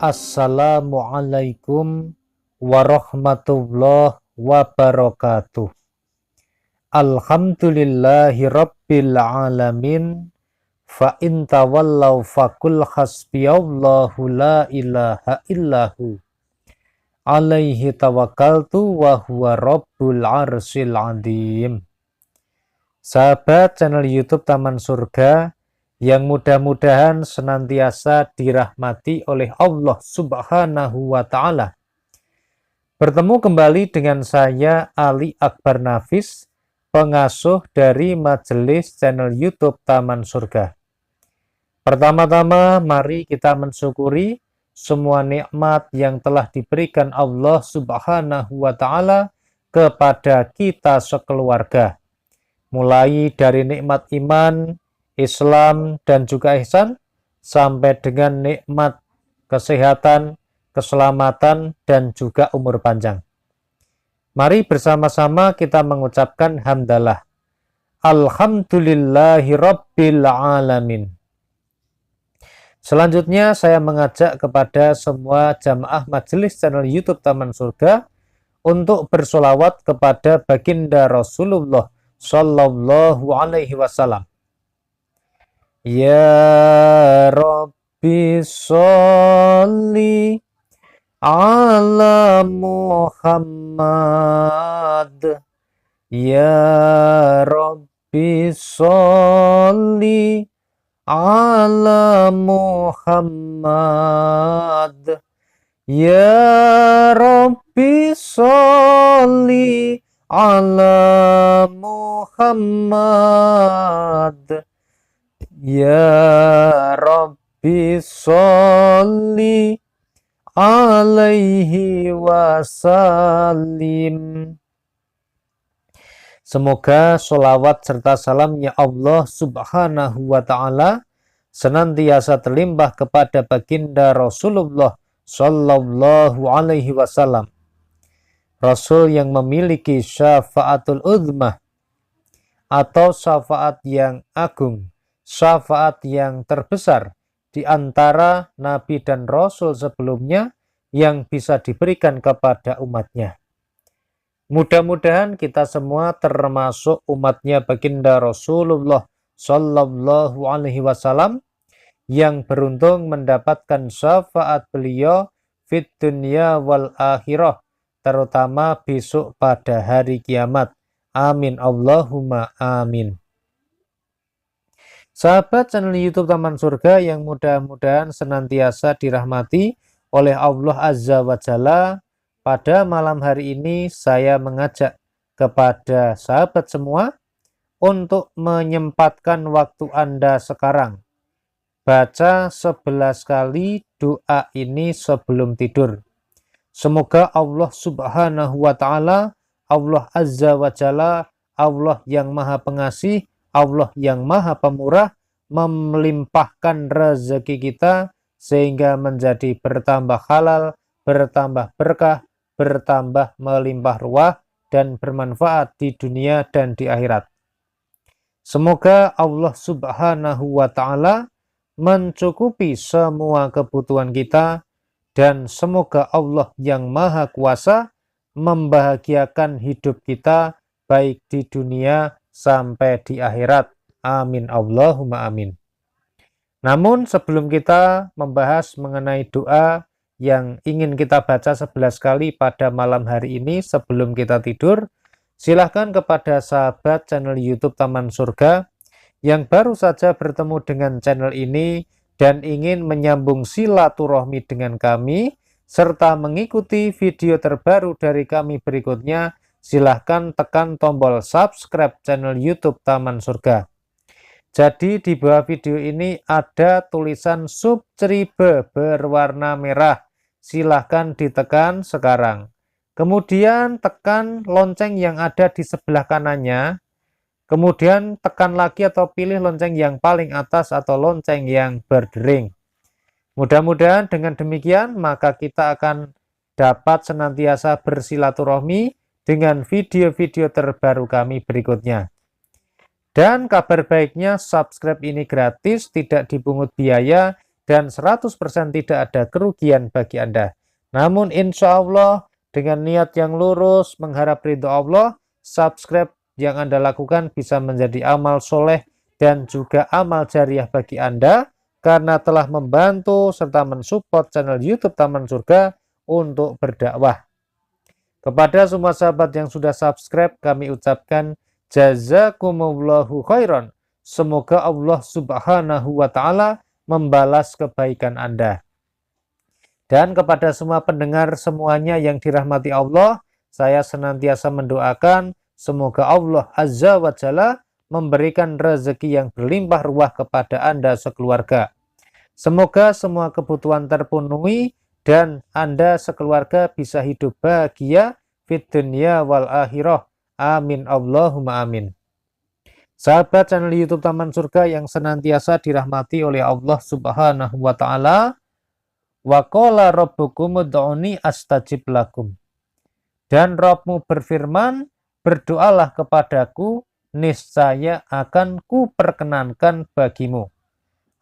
Assalamualaikum warahmatullahi wabarakatuh. Alhamdulillahi rabbil alamin. Fa in tawallaw faqul hasbiyallahu la ilaha illahu. Alaihi tawakkaltu wa huwa rabbul arsyil azim. Sahabat channel YouTube Taman Surga yang mudah-mudahan senantiasa dirahmati oleh Allah Subhanahu wa Ta'ala. Bertemu kembali dengan saya, Ali Akbar Nafis, pengasuh dari majelis channel YouTube Taman Surga. Pertama-tama, mari kita mensyukuri semua nikmat yang telah diberikan Allah Subhanahu wa Ta'ala kepada kita sekeluarga. Mulai dari nikmat iman, Islam, dan juga ihsan, sampai dengan nikmat kesehatan, keselamatan, dan juga umur panjang. Mari bersama-sama kita mengucapkan hamdalah. Alhamdulillahi rabbil alamin. Selanjutnya saya mengajak kepada semua jamaah majelis channel YouTube Taman Surga untuk bersolawat kepada baginda Rasulullah Sallallahu Alaihi Wasallam. Ya Rabbi sholli ala Muhammad. Ya Rabbi sholli ala Muhammad. Ya Rabbi sholli ala Muhammad. Ya Rabbi sholli alaihi wasallim. Semoga sholawat serta salamnya Allah Subhanahu wa Ta'ala senantiasa terlimpah kepada baginda Rasulullah Sallallahu Alaihi Wasallam, Rasul yang memiliki syafaatul uzmah atau syafaat yang agung, syafaat yang terbesar di antara Nabi dan Rasul sebelumnya yang bisa diberikan kepada umatnya. Mudah-mudahan kita semua termasuk umatnya baginda Rasulullah Sallallahu Alaihi Wasallam yang beruntung mendapatkan syafaat beliau fit dunya wal akhirah, terutama besok pada hari kiamat. Amin Allahumma amin. Sahabat channel YouTube Taman Surga yang mudah-mudahan senantiasa dirahmati oleh Allah Azza wa Jalla, pada malam hari ini saya mengajak kepada sahabat semua untuk menyempatkan waktu Anda sekarang. Baca 11 kali doa ini sebelum tidur. Semoga Allah Subhanahu wa Ta'ala, Allah Azza wa Jalla, Allah yang Maha Pengasih, Allah yang Maha Pemurah, melimpahkan rezeki kita sehingga menjadi bertambah halal, bertambah berkah, bertambah melimpah ruah, dan bermanfaat di dunia dan di akhirat. Semoga Allah Subhanahu wa Ta'ala mencukupi semua kebutuhan kita, dan semoga Allah yang Maha Kuasa membahagiakan hidup kita baik di dunia sampai di akhirat. Amin Allahumma amin. Namun sebelum kita membahas mengenai doa yang ingin kita baca 11 kali pada malam hari ini sebelum kita tidur, silahkan kepada sahabat channel YouTube Taman Surga yang baru saja bertemu dengan channel ini dan ingin menyambung silaturahmi dengan kami serta mengikuti video terbaru dari kami berikutnya, silahkan tekan tombol subscribe channel YouTube Taman Surga. Jadi di bawah video ini ada tulisan subscribe berwarna merah. Silahkan ditekan sekarang. Kemudian tekan lonceng yang ada di sebelah kanannya. Kemudian tekan lagi atau pilih lonceng yang paling atas atau lonceng yang berdering. Mudah-mudahan dengan demikian maka kita akan dapat senantiasa bersilaturahmi dengan video-video terbaru kami berikutnya. Dan kabar baiknya subscribe ini gratis, tidak dipungut biaya, dan 100% tidak ada kerugian bagi Anda. Namun insya Allah dengan niat yang lurus mengharap ridho Allah, subscribe yang Anda lakukan bisa menjadi amal soleh dan juga amal jariah bagi Anda karena telah membantu serta mensupport channel YouTube Taman Surga untuk berdakwah. Kepada semua sahabat yang sudah subscribe, kami ucapkan jazakumullahu khairan. Semoga Allah Subhanahu wa Ta'ala membalas kebaikan Anda. Dan kepada semua pendengar semuanya yang dirahmati Allah, saya senantiasa mendoakan semoga Allah Azza wa Jalla memberikan rezeki yang berlimpah ruah kepada Anda sekeluarga. Semoga semua kebutuhan terpenuhi dan Anda sekeluarga bisa hidup bahagia fid dunya wal akhirah. Amin Allahumma amin. Sahabat channel YouTube Taman Surga yang senantiasa dirahmati oleh Allah Subhanahu wa Ta'ala, wa qala rabbukum ud'uni astajib lakum. Dan Rabbmu berfirman, berdoalah kepadaku, niscaya akan kuperkenankan bagimu.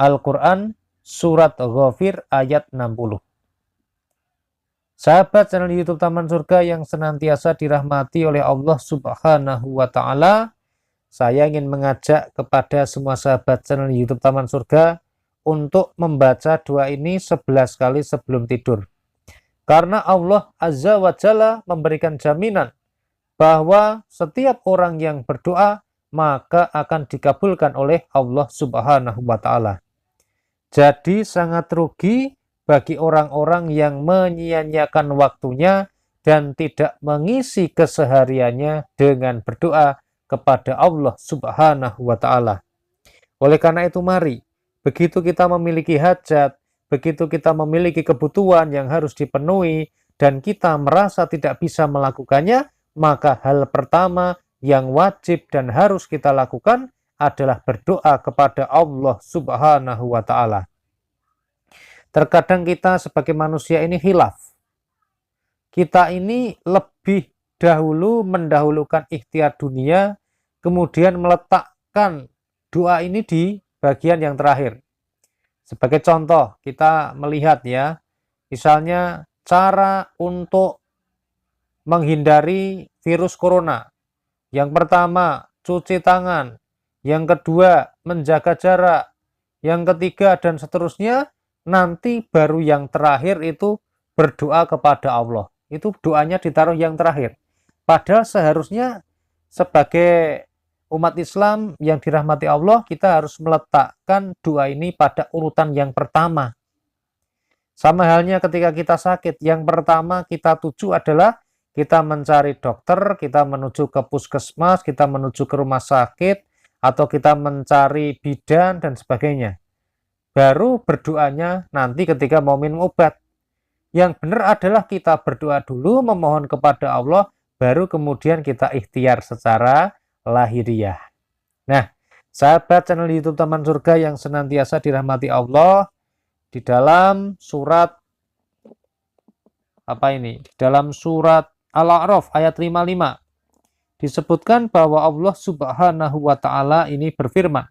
Al-Quran Surat Ghafir ayat 60. Sahabat channel YouTube Taman Surga yang senantiasa dirahmati oleh Allah Subhanahu wa Ta'ala, saya ingin mengajak kepada semua sahabat channel YouTube Taman Surga untuk membaca doa ini 11 kali sebelum tidur. Karena Allah Azza wa Jalla memberikan jaminan bahwa setiap orang yang berdoa maka akan dikabulkan oleh Allah Subhanahu wa Ta'ala. Jadi sangat rugi bagi orang-orang yang menyia-nyiakan waktunya dan tidak mengisi kesehariannya dengan berdoa kepada Allah Subhanahu wa Ta'ala. Oleh karena itu mari, begitu kita memiliki hajat, begitu kita memiliki kebutuhan yang harus dipenuhi dan kita merasa tidak bisa melakukannya, maka hal pertama yang wajib dan harus kita lakukan adalah berdoa kepada Allah Subhanahu wa Ta'ala. Terkadang kita sebagai manusia ini khilaf. Kita ini lebih dahulu mendahulukan ikhtiar dunia, kemudian meletakkan doa ini di bagian yang terakhir. Sebagai contoh, kita melihat ya, misalnya cara untuk menghindari virus corona. Yang pertama, cuci tangan. Yang kedua, menjaga jarak. Yang ketiga, dan seterusnya. Nanti baru yang terakhir itu berdoa kepada Allah. Itu doanya ditaruh yang terakhir. Padahal seharusnya sebagai umat Islam yang dirahmati Allah, kita harus meletakkan doa ini pada urutan yang pertama. Sama halnya ketika kita sakit, yang pertama kita tuju adalah kita mencari dokter, kita menuju ke puskesmas, kita menuju ke rumah sakit, atau kita mencari bidan dan sebagainya. Baru berdoanya nanti ketika mau minum obat. Yang benar adalah kita berdoa dulu, memohon kepada Allah, baru kemudian kita ikhtiar secara lahiriah. Nah, sahabat channel YouTube Taman Surga yang senantiasa dirahmati Allah, di dalam surat Di dalam surat Al-A'raf ayat 55 disebutkan bahwa Allah Subhanahu wa Ta'ala ini berfirman,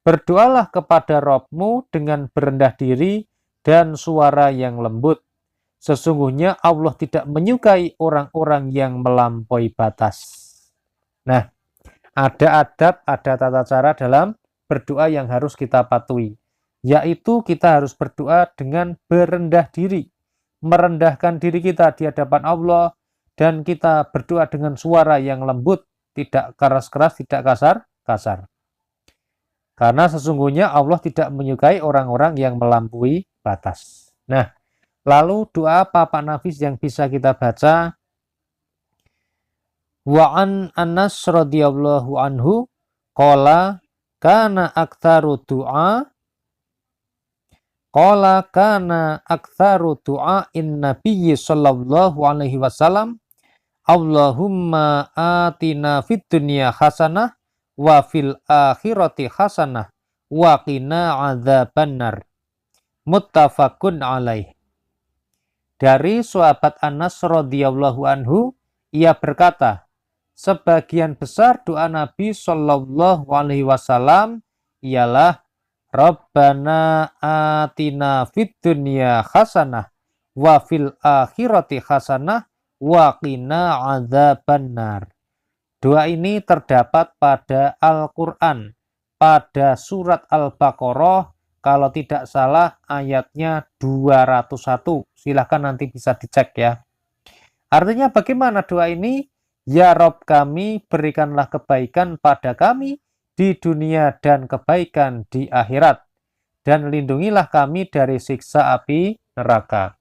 berdoalah kepada Rabbmu dengan berendah diri dan suara yang lembut. Sesungguhnya Allah tidak menyukai orang-orang yang melampaui batas. Nah, ada adab, ada tata cara dalam berdoa yang harus kita patuhi. Yaitu kita harus berdoa dengan berendah diri. Merendahkan diri kita di hadapan Allah. Dan kita berdoa dengan suara yang lembut. Tidak keras-keras, tidak kasar-kasar. Karena sesungguhnya Allah tidak menyukai orang-orang yang melampaui batas. Nah, lalu doa apa Pak Nafis yang bisa kita baca? Wa an Anas radhiyallahu anhu qala kana aktsaru du'a in nabiyyi sallallahu alaihi wasallam Allahumma atina fid dunya hasanah wa fil akhirati hasanah wa qina adzabannar. Muttafaqun alaih. Dari sahabat Anas radhiyallahu anhu, ia berkata, sebagian besar doa Nabi Shallallahu alaihi wasallam ialah Rabbana atina fid dunya hasanah wa fil akhirati hasanah wa qina adzabannar. Doa ini terdapat pada Al-Quran, pada surat Al-Baqarah, kalau tidak salah ayatnya 201. Silahkan nanti bisa dicek ya. Artinya bagaimana doa ini? Ya Rob kami, berikanlah kebaikan pada kami di dunia dan kebaikan di akhirat. Dan lindungilah kami dari siksa api neraka.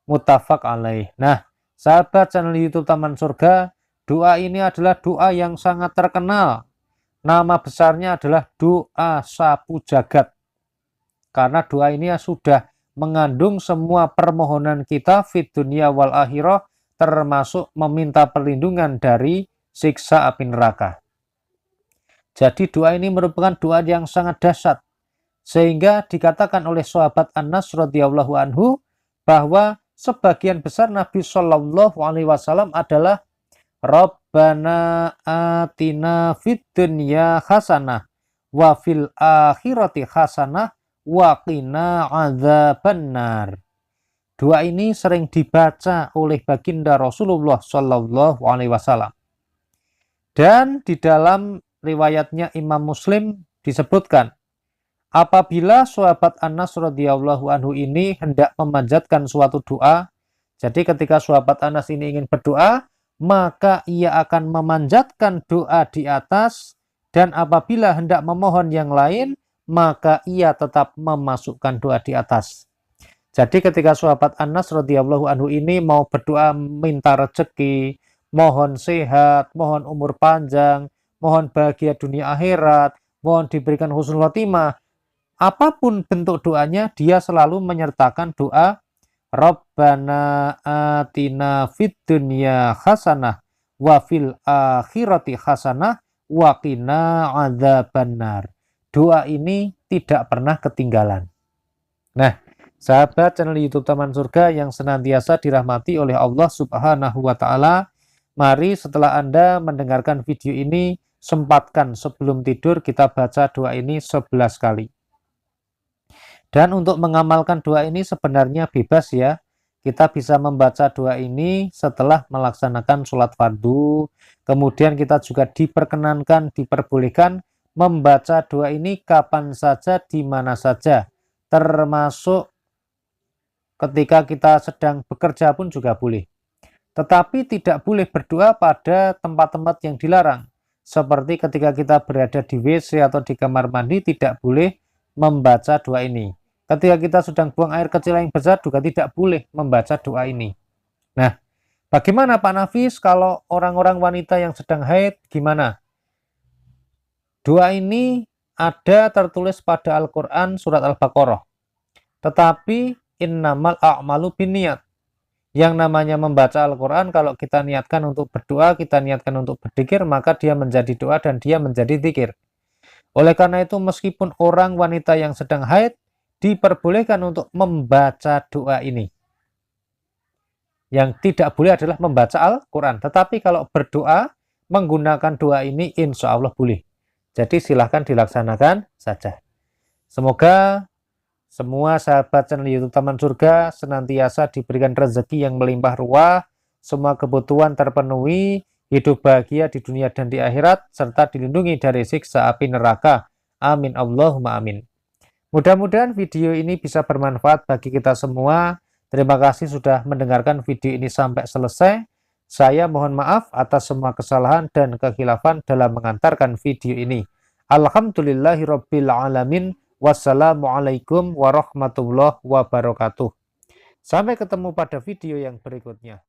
Muttafaq alaih. Nah, sahabat channel YouTube Taman Surga, doa ini adalah doa yang sangat terkenal. Nama besarnya adalah doa sapu jagat. Karena doa ini sudah mengandung semua permohonan kita fid dunia wal akhirah, termasuk meminta perlindungan dari siksa api neraka. Jadi doa ini merupakan doa yang sangat dahsyat. Sehingga dikatakan oleh sahabat Anas radhiyallahu anhu bahwa sebagian besar Nabi Shallallahu alaihi wasallam adalah Rabbana atina fid dunya hasanah wa fil akhirati hasanah wa qina adzabannar. Doa ini sering dibaca oleh baginda Rasulullah Shallallahu alaihi wasallam. Dan di dalam riwayatnya Imam Muslim disebutkan, apabila sahabat Anas radhiyallahu anhu ini hendak memanjatkan suatu doa, jadi ketika sahabat Anas ini ingin berdoa, maka ia akan memanjatkan doa di atas, dan apabila hendak memohon yang lain, maka ia tetap memasukkan doa di atas. Jadi ketika sahabat Anas radhiyallahu anhu ini mau berdoa minta rezeki, mohon sehat, mohon umur panjang, mohon bahagia dunia akhirat, mohon diberikan husnul khotimah, apapun bentuk doanya, dia selalu menyertakan doa Rabbana atina fid dunya hasanah wa fil akhirati hasanah wa qina adzabannar. Doa ini tidak pernah ketinggalan. Nah, sahabat channel YouTube Taman Surga yang senantiasa dirahmati oleh Allah Subhanahu wa taala, mari setelah Anda mendengarkan video ini, sempatkan sebelum tidur kita baca doa ini 11 kali. Dan untuk mengamalkan doa ini sebenarnya bebas ya. Kita bisa membaca doa ini setelah melaksanakan sholat fardu. Kemudian kita juga diperkenankan, diperbolehkan membaca doa ini kapan saja, di mana saja. Termasuk ketika kita sedang bekerja pun juga boleh. Tetapi tidak boleh berdoa pada tempat-tempat yang dilarang. Seperti ketika kita berada di WC atau di kamar mandi, tidak boleh membaca doa ini. Ketika kita sedang buang air kecil yang besar juga tidak boleh membaca doa ini. Nah, bagaimana Pak Nafis kalau orang-orang wanita yang sedang haid, gimana? Doa ini ada tertulis pada Al-Quran surat Al-Baqarah. Tetapi innamal a'malu binniyat. Yang namanya membaca Al-Quran, kalau kita niatkan untuk berdoa, kita niatkan untuk berzikir, maka dia menjadi doa dan dia menjadi zikir. Oleh karena itu, meskipun orang wanita yang sedang haid, diperbolehkan untuk membaca doa ini. Yang tidak boleh adalah membaca Al-Quran. Tetapi kalau berdoa, menggunakan doa ini insya Allah boleh. Jadi silahkan dilaksanakan saja. Semoga semua sahabat channel YouTube Taman Surga senantiasa diberikan rezeki yang melimpah ruah, semua kebutuhan terpenuhi, hidup bahagia di dunia dan di akhirat, serta dilindungi dari siksa api neraka. Amin Allahumma amin. Mudah-mudahan video ini bisa bermanfaat bagi kita semua. Terima kasih sudah mendengarkan video ini sampai selesai. Saya mohon maaf atas semua kesalahan dan kekhilafan dalam mengantarkan video ini. Alhamdulillahirabbil alamin. Wassalamualaikum warahmatullahi wabarakatuh. Sampai ketemu pada video yang berikutnya.